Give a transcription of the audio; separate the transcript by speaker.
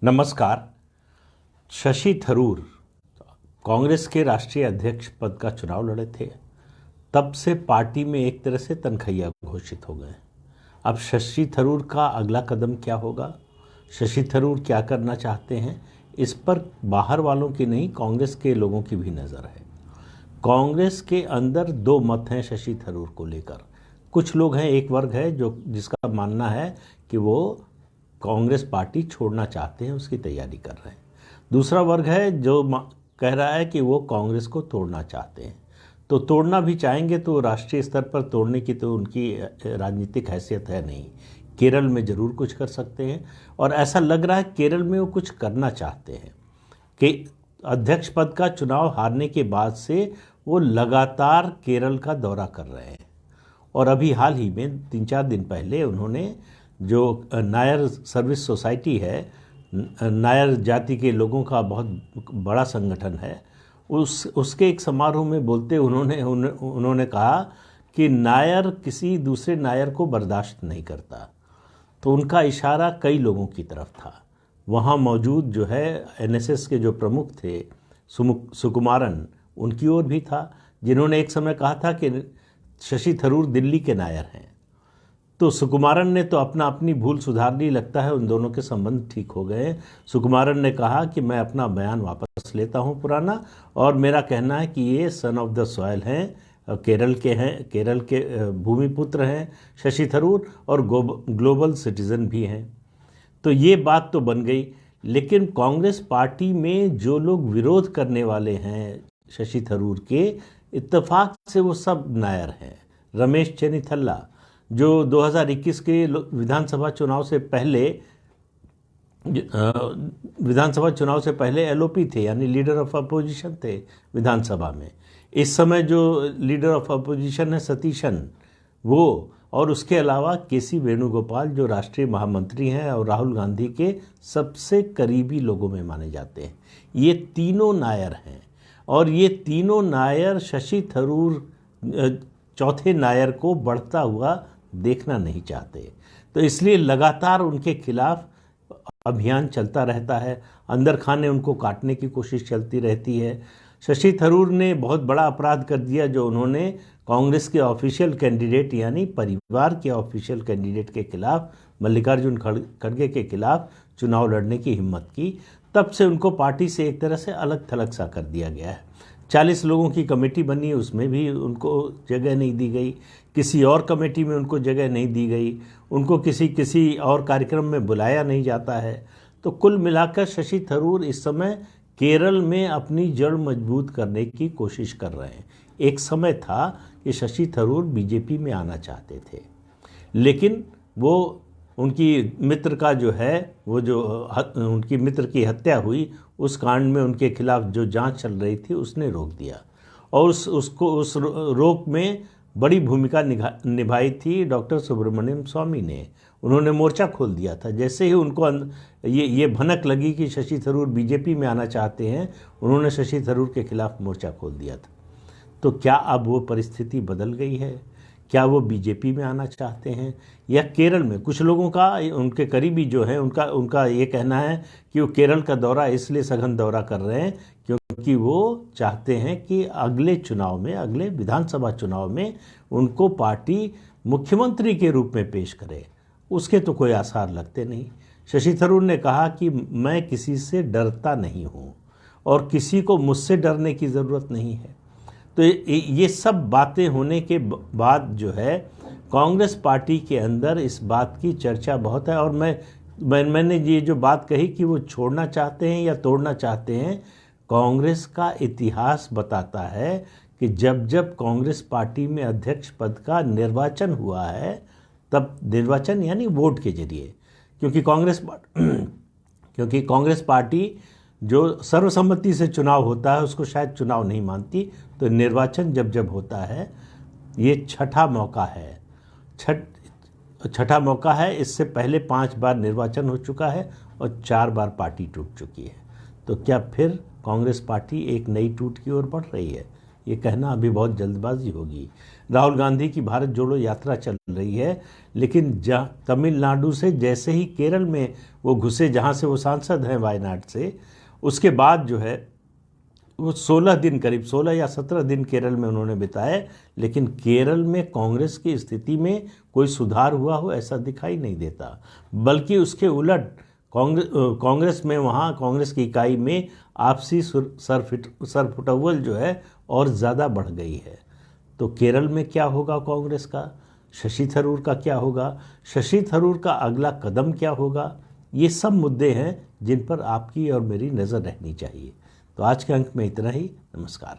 Speaker 1: नमस्कार। शशि थरूर कांग्रेस के राष्ट्रीय अध्यक्ष पद का चुनाव लड़े थे। तब से पार्टी में एक तरह से तनखैया घोषित हो गए। अब शशि थरूर का अगला कदम क्या होगा, शशि थरूर क्या करना चाहते हैं, इस पर बाहर वालों की नहीं, कांग्रेस के लोगों की भी नज़र है। कांग्रेस के अंदर दो मत हैं शशि थरूर को लेकर। कुछ लोग हैं, एक वर्ग है जिसका मानना है कि वो कांग्रेस पार्टी छोड़ना चाहते हैं, उसकी तैयारी कर रहे हैं। दूसरा वर्ग है जो कह रहा है कि वो कांग्रेस को तोड़ना चाहते हैं। तो तोड़ना भी चाहेंगे तो राष्ट्रीय स्तर पर तोड़ने की तो उनकी राजनीतिक हैसियत है नहीं। केरल में ज़रूर कुछ कर सकते हैं और ऐसा लग रहा है केरल में वो कुछ करना चाहते हैं कि अध्यक्ष पद का चुनाव हारने के बाद से वो लगातार केरल का दौरा कर रहे हैं। और अभी हाल ही में 3-4 दिन पहले उन्होंने जो नायर सर्विस सोसाइटी है, नायर जाति के लोगों का बहुत बड़ा संगठन है, उसके एक समारोह में बोलते उन्होंने कहा कि नायर किसी दूसरे नायर को बर्दाश्त नहीं करता। तो उनका इशारा कई लोगों की तरफ था। वहाँ मौजूद जो है एनएसएस के जो प्रमुख थे सुकुमारन, उनकी ओर भी था, जिन्होंने एक समय कहा था कि शशि थरूर दिल्ली के नायर हैं। तो सुकुमारन ने तो अपनी भूल सुधार ली, लगता है उन दोनों के संबंध ठीक हो गए। सुकुमारन ने कहा कि मैं अपना बयान वापस लेता हूं पुराना, और मेरा कहना है कि ये सन ऑफ द सॉयल हैं, केरल के भूमिपुत्र हैं शशि थरूर, और ग्लोबल सिटीज़न भी हैं। तो ये बात तो बन गई। लेकिन कांग्रेस पार्टी में जो लोग विरोध करने वाले हैं शशि थरूर के, इत्तेफाक से वो सब नायर हैं। रमेश चेन्निथल्ला जो 2021 के विधानसभा चुनाव से पहले एलओपी थे, यानी लीडर ऑफ अपोजिशन थे विधानसभा में। इस समय जो लीडर ऑफ अपोजिशन है सतीशन, वो, और उसके अलावा केसी वेणुगोपाल जो राष्ट्रीय महामंत्री हैं और राहुल गांधी के सबसे करीबी लोगों में माने जाते हैं। ये तीनों नायर हैं और ये तीनों नायर शशि थरूर चौथे नायर को बढ़ता हुआ देखना नहीं चाहते। तो इसलिए लगातार उनके खिलाफ अभियान चलता रहता है, अंदर खाने उनको काटने की कोशिश चलती रहती है। शशि थरूर ने बहुत बड़ा अपराध कर दिया जो उन्होंने कांग्रेस के ऑफिशियल कैंडिडेट, यानी परिवार के ऑफिशियल कैंडिडेट के खिलाफ, मल्लिकार्जुन खड़गे के खिलाफ चुनाव लड़ने की हिम्मत की। तब से उनको पार्टी से एक तरह से अलग थलग सा कर दिया गया है। 40 लोगों की कमेटी बनी, उसमें भी उनको जगह नहीं दी गई। किसी और कमेटी में उनको जगह नहीं दी गई। उनको किसी और कार्यक्रम में बुलाया नहीं जाता है। तो कुल मिलाकर शशि थरूर इस समय केरल में अपनी जड़ मजबूत करने की कोशिश कर रहे हैं। एक समय था कि शशि थरूर बीजेपी में आना चाहते थे, लेकिन वो उनकी मित्र का जो है, वो जो उनकी मित्र की हत्या हुई, उस कांड में उनके खिलाफ जो जांच चल रही थी उसने रोक दिया। और उस रोक में बड़ी भूमिका निभाई थी डॉक्टर सुब्रमण्यम स्वामी ने। उन्होंने मोर्चा खोल दिया था। जैसे ही उनको ये भनक लगी कि शशि थरूर बीजेपी में आना चाहते हैं, उन्होंने शशि थरूर के खिलाफ मोर्चा खोल दिया था। तो क्या अब वो परिस्थिति बदल गई है? क्या वो बीजेपी में आना चाहते हैं? या केरल में कुछ लोगों का, उनके करीबी जो है, उनका ये कहना है कि वो केरल का दौरा इसलिए सघन दौरा कर रहे हैं क्योंकि वो चाहते हैं कि अगले विधानसभा चुनाव में उनको पार्टी मुख्यमंत्री के रूप में पेश करे। उसके तो कोई आसार लगते नहीं। शशि थरूर ने कहा कि मैं किसी से डरता नहीं हूँ और किसी को मुझसे डरने की ज़रूरत नहीं है। तो ये सब बातें होने के बाद जो है कांग्रेस पार्टी के अंदर इस बात की चर्चा बहुत है। और मैंने ये जो बात कही कि वो छोड़ना चाहते हैं या तोड़ना चाहते हैं, कांग्रेस का इतिहास बताता है कि जब कांग्रेस पार्टी में अध्यक्ष पद का निर्वाचन हुआ है, तब निर्वाचन यानी वोट के जरिए, क्योंकि कांग्रेस पार्टी जो सर्वसम्मति से चुनाव होता है उसको शायद चुनाव नहीं मानती। तो निर्वाचन जब होता है, ये छठा मौका है। इससे पहले 5 बार निर्वाचन हो चुका है और 4 बार पार्टी टूट चुकी है। तो क्या फिर कांग्रेस पार्टी एक नई टूट की ओर बढ़ रही है? ये कहना अभी बहुत जल्दबाजी होगी। राहुल गांधी की भारत जोड़ो यात्रा चल रही है, लेकिन तमिलनाडु से जैसे ही केरल में वो घुसे, जहाँ से वो सांसद हैं वायनाड से, उसके बाद जो है वो 16 दिन, करीब 16 या 17 दिन केरल में उन्होंने बिताए, लेकिन केरल में कांग्रेस की स्थिति में कोई सुधार हुआ हो ऐसा दिखाई नहीं देता, बल्कि उसके उलट कांग्रेस में, वहाँ कांग्रेस की इकाई में आपसी सरफुटअव्वल जो है और ज़्यादा बढ़ गई है। तो केरल में क्या होगा कांग्रेस का, शशि थरूर का क्या होगा, शशि थरूर का अगला कदम क्या होगा, ये सब मुद्दे हैं जिन पर आपकी और मेरी नज़र रहनी चाहिए। तो आज के अंक में इतना ही। नमस्कार।